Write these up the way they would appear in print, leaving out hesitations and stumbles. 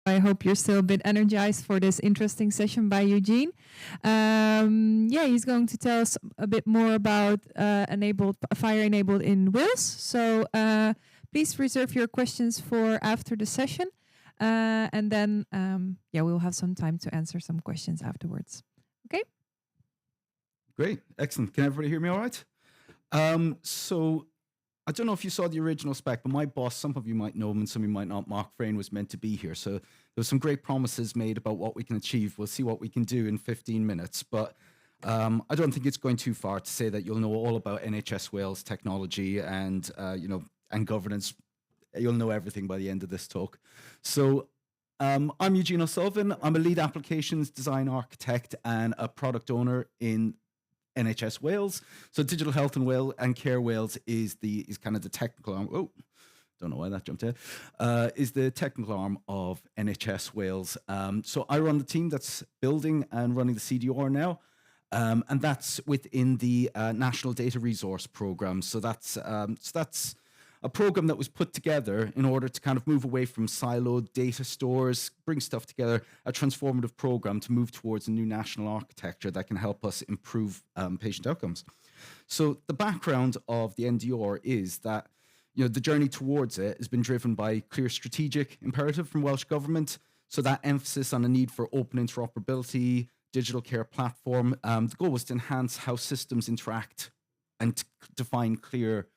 I hope you're still a bit energized for this interesting session by Eugene. Yeah, he's going to tell us a bit more about FHIR enabled in Wales. So please reserve your questions for after the session. And then, yeah, we'll have some time to answer some questions afterwards. Okay? Great. Excellent. Can everybody hear me all right? So I don't know if you saw the original spec, but my boss, some of you might know him and some of you might not, Mark Frayne, was meant to be here. So there were some great promises made about what we can achieve. We'll see what we can do in 15 minutes. But I don't think it's going too far to say that you'll know all about NHS Wales technology and, and governance. You'll know everything by the end of this talk. So I'm Eugene O'Sullivan. I'm a lead applications design architect and a product owner in NHS Wales. So Digital Health and Care Wales is kind of the technical arm. Oh, don't know why that jumped in. Is the technical arm of NHS Wales. So I run the team that's building and running the CDR now. And that's within the National Data Resource Programme. So that's a program that was put together in order to kind of move away from siloed data stores, bring stuff together, a transformative program to move towards a new national architecture that can help us improve patient outcomes. So the background of the NDR is that the journey towards it has been driven by clear strategic imperative from Welsh Government. So that emphasis on the need for open interoperability, digital care platform. The goal was to enhance how systems interact and to define clear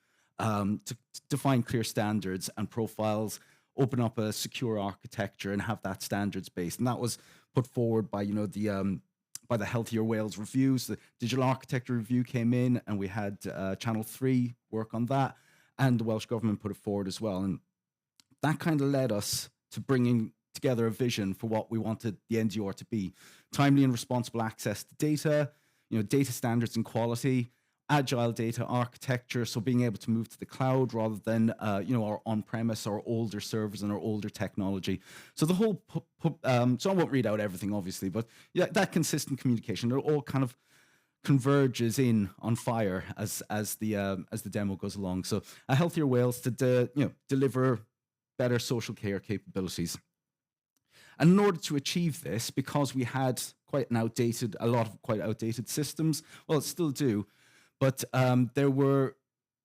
standards and profiles, open up a secure architecture and have that standards based. And that was put forward by, by the Healthier Wales reviews. The digital architecture review came in and we had Channel 3 work on that, and the Welsh Government put it forward as well. And that kind of led us to bringing together a vision for what we wanted the NDR to be. Timely and responsible access to data, data standards and quality, agile data architecture, so being able to move to the cloud rather than our on-premise, our older servers and our older technology. So the whole, so I won't read out everything obviously, but yeah, that consistent communication, it all kind of converges in on FHIR as the demo goes along. So a Healthier Wales to deliver better social care capabilities. And in order to achieve this, because we had a lot of quite outdated systems, well, still do. But there were,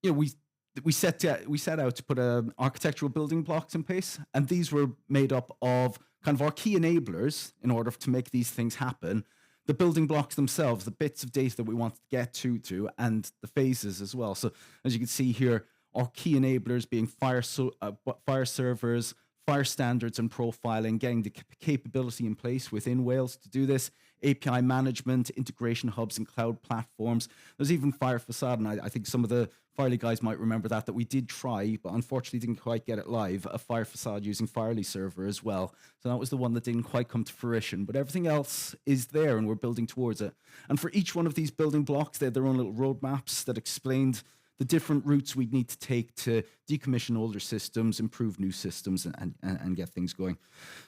we set out to put architectural building blocks in place, and these were made up of kind of our key enablers in order to make these things happen. The building blocks themselves, the bits of data that we wanted to get to, and the phases as well. So as you can see here, our key enablers being FHIR servers, FHIR standards and profiling, getting the capability in place within Wales to do this, API management, integration hubs and cloud platforms. There's even FHIR Facade, and I think some of the Firely guys might remember that we did try, but unfortunately didn't quite get it live, a FHIR Facade using Firely server as well. So that was the one that didn't quite come to fruition, but everything else is there and we're building towards it. And for each one of these building blocks, they had their own little roadmaps that explained the different routes we'd need to take to decommission older systems, improve new systems, and get things going.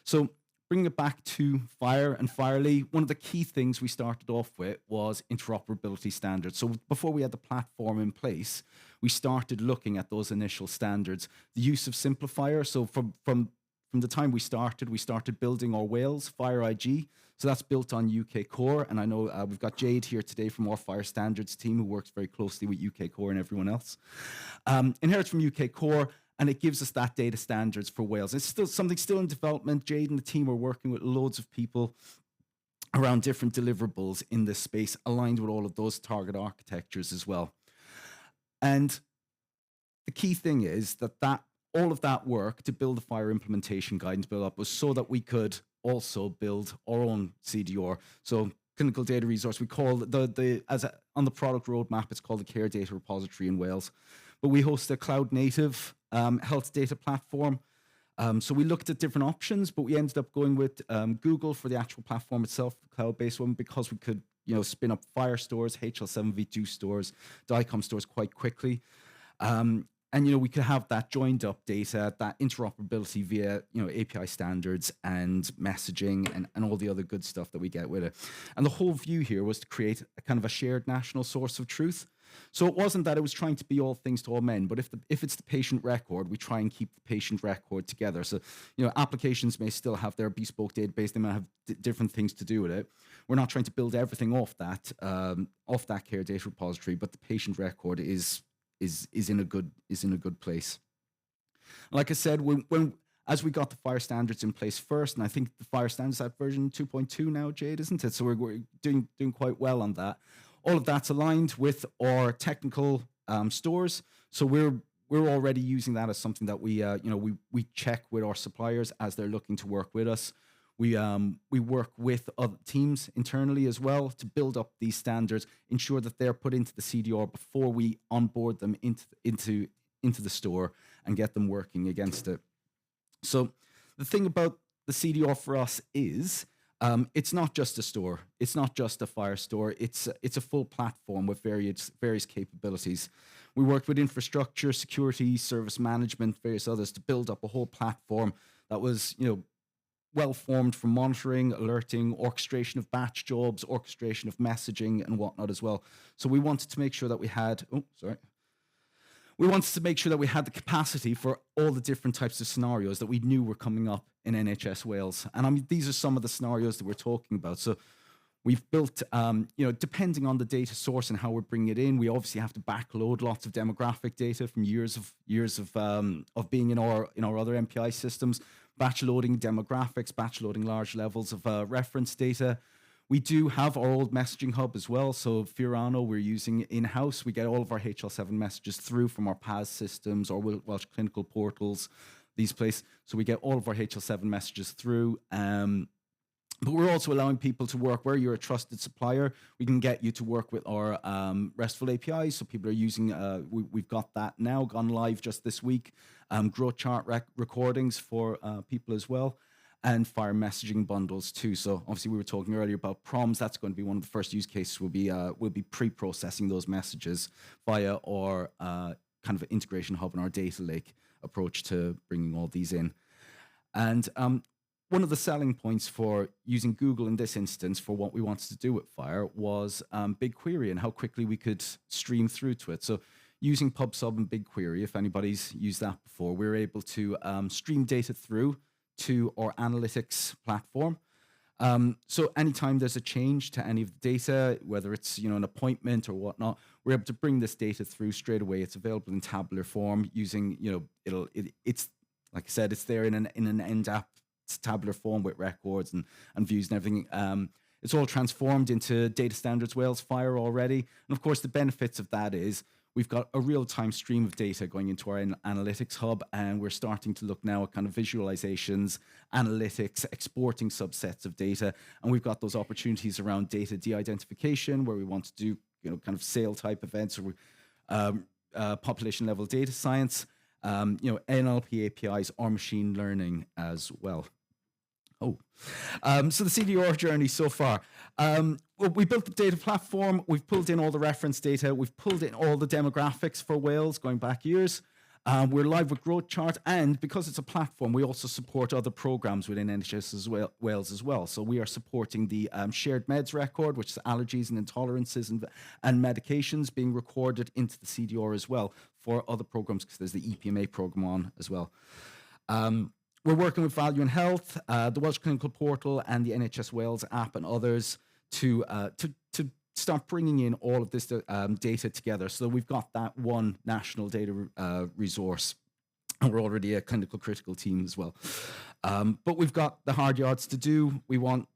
So bringing it back to FHIR and Firely, one of the key things we started off with was interoperability standards. So before we had the platform in place, we started looking at those initial standards. The use of simplifier, so from the time we started building our Wales FHIR IG. So that's built on UK Core. And I know we've got Jade here today from our FHIR Standards team who works very closely with UK Core and everyone else. Inherits from UK Core, and it gives us that data standards for Wales. It's still something in development. Jade and the team are working with loads of people around different deliverables in this space, aligned with all of those target architectures as well. And the key thing is that all of that work to build the FHIR implementation guidance build up was so that we could also build our own CDR. So clinical data resource, we call on the product roadmap, it's called the Care Data Repository in Wales. But we host a cloud native health data platform. So we looked at different options, but we ended up going with Google for the actual platform itself, the cloud-based one, because we could spin up FHIR stores, HL7v2 stores, DICOM stores quite quickly. And we could have that joined up data, that interoperability via API standards and messaging and all the other good stuff that we get with it. And the whole view here was to create a kind of a shared national source of truth. So it wasn't that it was trying to be all things to all men, but if it's the patient record, we try and keep the patient record together. So, applications may still have their bespoke database; they may have different things to do with it. We're not trying to build everything off that care data repository, but the patient record is in a good place. Like I said, as we got the FHIR standards in place first, and I think the FHIR standards at version 2.2 now, Jade, isn't it? So we're doing quite well on that. All of that's aligned with our technical stores. So we're already using that as something that we check with our suppliers as they're looking to work with us. We work with other teams internally as well to build up these standards, ensure that they're put into the CDR before we onboard them into the store and get them working against it. So the thing about the CDR for us is it's not just a store. It's not just a FHIR store. It's a full platform with various capabilities. We worked with infrastructure, security, service management, various others to build up a whole platform that was, well formed for monitoring, alerting, orchestration of batch jobs, orchestration of messaging and whatnot as well. So we wanted to make sure that we had, the capacity for all the different types of scenarios that we knew were coming up in NHS Wales. And I mean, these are some of the scenarios that we're talking about. So we've built, depending on the data source and how we're bringing it in, we obviously have to backload lots of demographic data from years of being in our other MPI systems, batch loading demographics, batch loading large levels of reference data. We do have our old messaging hub as well. So FHIR we're using in-house. We get all of our HL7 messages through from our PAS systems or Welsh clinical portals, these places. So we get all of our HL7 messages through. But we're also allowing people to work where you're a trusted supplier. We can get you to work with our RESTful APIs. So people are using, we've got that now, gone live just this week. Growth chart recordings for people as well. And FHIR messaging bundles too. So obviously we were talking earlier about proms. That's going to be one of the first use cases. We'll be pre-processing those messages via our kind of integration hub and our data lake approach to bringing all these in. And one of the selling points for using Google in this instance for what we wanted to do with FHIR was BigQuery and how quickly we could stream through to it. So using PubSub and BigQuery, if anybody's used that before, we're able to stream data through to our analytics platform. So anytime there's a change to any of the data, whether it's an appointment or whatnot, we're able to bring this data through straight away. It's available in tabular form using it's like I said, it's there in an end app. It's tabular form with records and views and everything. It's all transformed into Data Standards Wales FHIR already. And of course, the benefits of that is we've got a real-time stream of data going into our analytics hub, and we're starting to look now at kind of visualizations, analytics, exporting subsets of data. And we've got those opportunities around data de-identification where we want to do kind of sale type events or population level data science. NLP APIs or machine learning as well. So the CDR journey so far. We built the data platform. We've pulled in all the reference data. We've pulled in all the demographics for Wales going back years. We're live with Growth Chart, and because it's a platform, we also support other programs within NHS Wales as well. So we are supporting the shared meds record, which is allergies and intolerances and medications being recorded into the CDR as well for other programs, because there's the EPMA program on as well. We're working with Value in Health, the Welsh Clinical Portal, and the NHS Wales app and others to start bringing in all of this data together. So we've got that one national data resource, and we're already a clinical critical team as well. But we've got the hard yards to do. We want,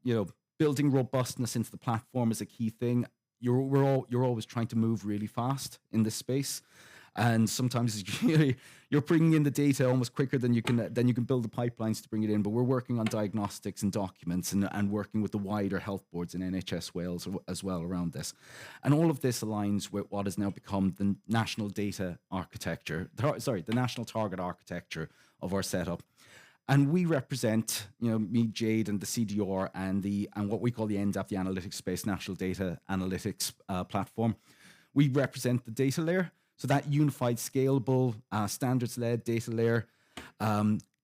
building robustness into the platform is a key thing. You're always trying to move really fast in this space. And sometimes you're bringing in the data almost quicker than you can build the pipelines to bring it in. But we're working on diagnostics and documents and working with the wider health boards in NHS Wales as well around this. And all of this aligns with what has now become the national data architecture, the national target architecture of our setup. And we represent, me, Jade, and the CDR and what we call the NDAP, the analytics space, National Data Analytics Platform. We represent the data layer. So that unified, scalable, standards-led data layer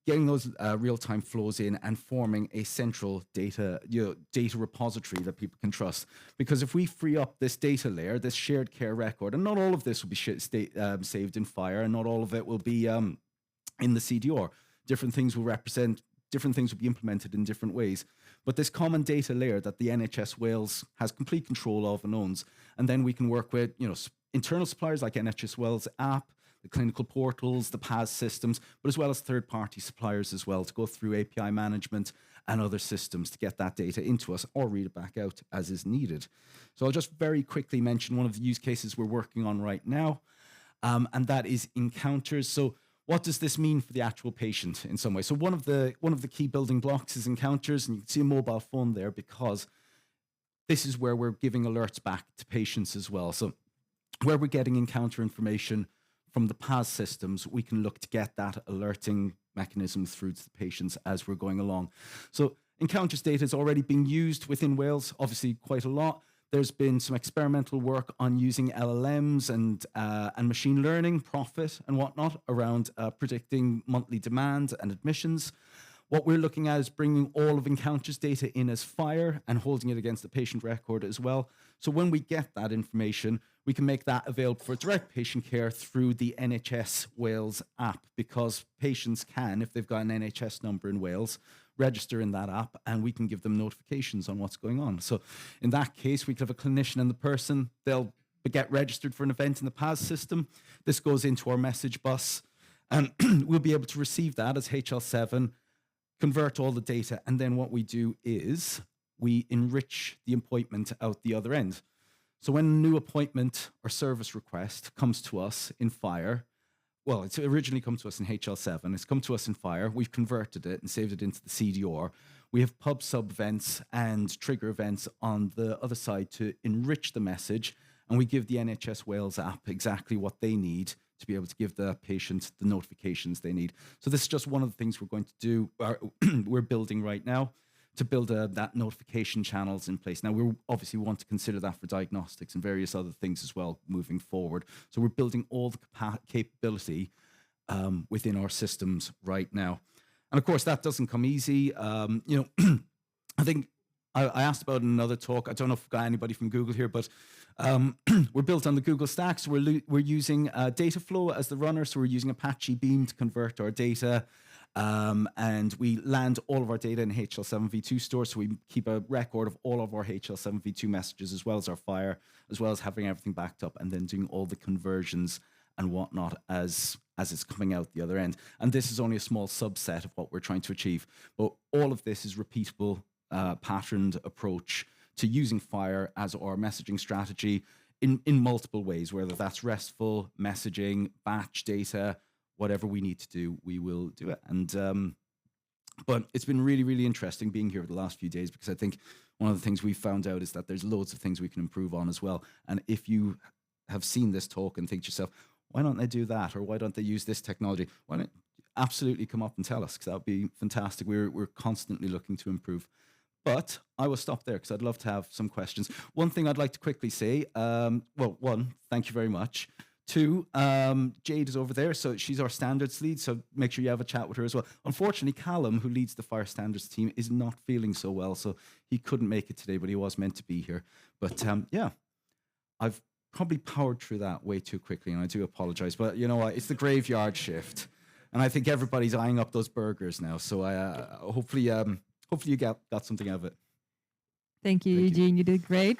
getting those real-time flows in and forming a central data repository that people can trust. Because if we free up this data layer, this shared care record, and not all of this will be saved in FHIR, and not all of it will be in the CDR. Different things will be implemented in different ways. But this common data layer that the NHS Wales has complete control of and owns, and then we can work with internal suppliers like NHS Wales app, the clinical portals, the PAS systems, but as well as third-party suppliers as well to go through API management and other systems to get that data into us or read it back out as is needed. So I'll just very quickly mention one of the use cases we're working on right now, and that is encounters. So what does this mean for the actual patient in some way? So one of the key building blocks is encounters, and you can see a mobile phone there because this is where we're giving alerts back to patients as well. So where we're getting encounter information from the PAS systems, we can look to get that alerting mechanism through to the patients as we're going along. So encounters data is already being used within Wales, obviously quite a lot. There's been some experimental work on using LLMs and machine learning, profit and whatnot around predicting monthly demand and admissions. What we're looking at is bringing all of encounters data in as FHIR and holding it against the patient record as well. So when we get that information, we can make that available for direct patient care through the NHS Wales app, because patients can, if they've got an NHS number in Wales, register in that app and we can give them notifications on what's going on. So in that case, we could have a clinician and the person, they'll get registered for an event in the PAS system. This goes into our message bus and we'll be able to receive that as HL7, convert all the data, and then what we do is we enrich the appointment out the other end. So when a new appointment or service request comes to us in FHIR, well, it's originally come to us in HL7, it's come to us in FHIR, we've converted it and saved it into the CDR. We have pub sub events and trigger events on the other side to enrich the message, and we give the NHS Wales app exactly what they need to be able to give the patient the notifications they need. So this is just one of the things we're going to do, we're building right now to build that notification channels in place. Now, we obviously want to consider that for diagnostics and various other things as well moving forward. So we're building all the capability within our systems right now. And of course, that doesn't come easy. I think I asked about in another talk. I don't know if we've got anybody from Google here, but we're built on the Google stack. So we're using Dataflow as the runner. So we're using Apache Beam to convert our data. And we land all of our data in HL7 v2 store. So we keep a record of all of our HL7 v2 messages, as well as our FHIR, as well as having everything backed up and then doing all the conversions and whatnot as it's coming out the other end. And this is only a small subset of what we're trying to achieve. But all of this is repeatable, patterned approach to using FHIR as our messaging strategy in multiple ways, whether that's RESTful, messaging, batch data, whatever we need to do, we will do it. And but it's been really, really interesting being here the last few days, because I think one of the things we found out is that there's loads of things we can improve on as well. And if you have seen this talk and think to yourself, why don't they do that? Or why don't they use this technology? Why don't you absolutely come up and tell us, because that would be fantastic. We're constantly looking to improve. But I will stop there because I'd love to have some questions. One thing I'd like to quickly say, well, one, thank you very much. Two, Jade is over there, so she's our standards lead, so make sure you have a chat with her as well. Unfortunately, Callum, who leads the FHIR standards team, is not feeling so well, so he couldn't make it today, but he was meant to be here. But yeah, I've probably powered through that way too quickly, and I do apologize. But you know what? It's the graveyard shift, and I think everybody's eyeing up those burgers now, so hopefully you got something out of it. Thank you, Eugene. You did great.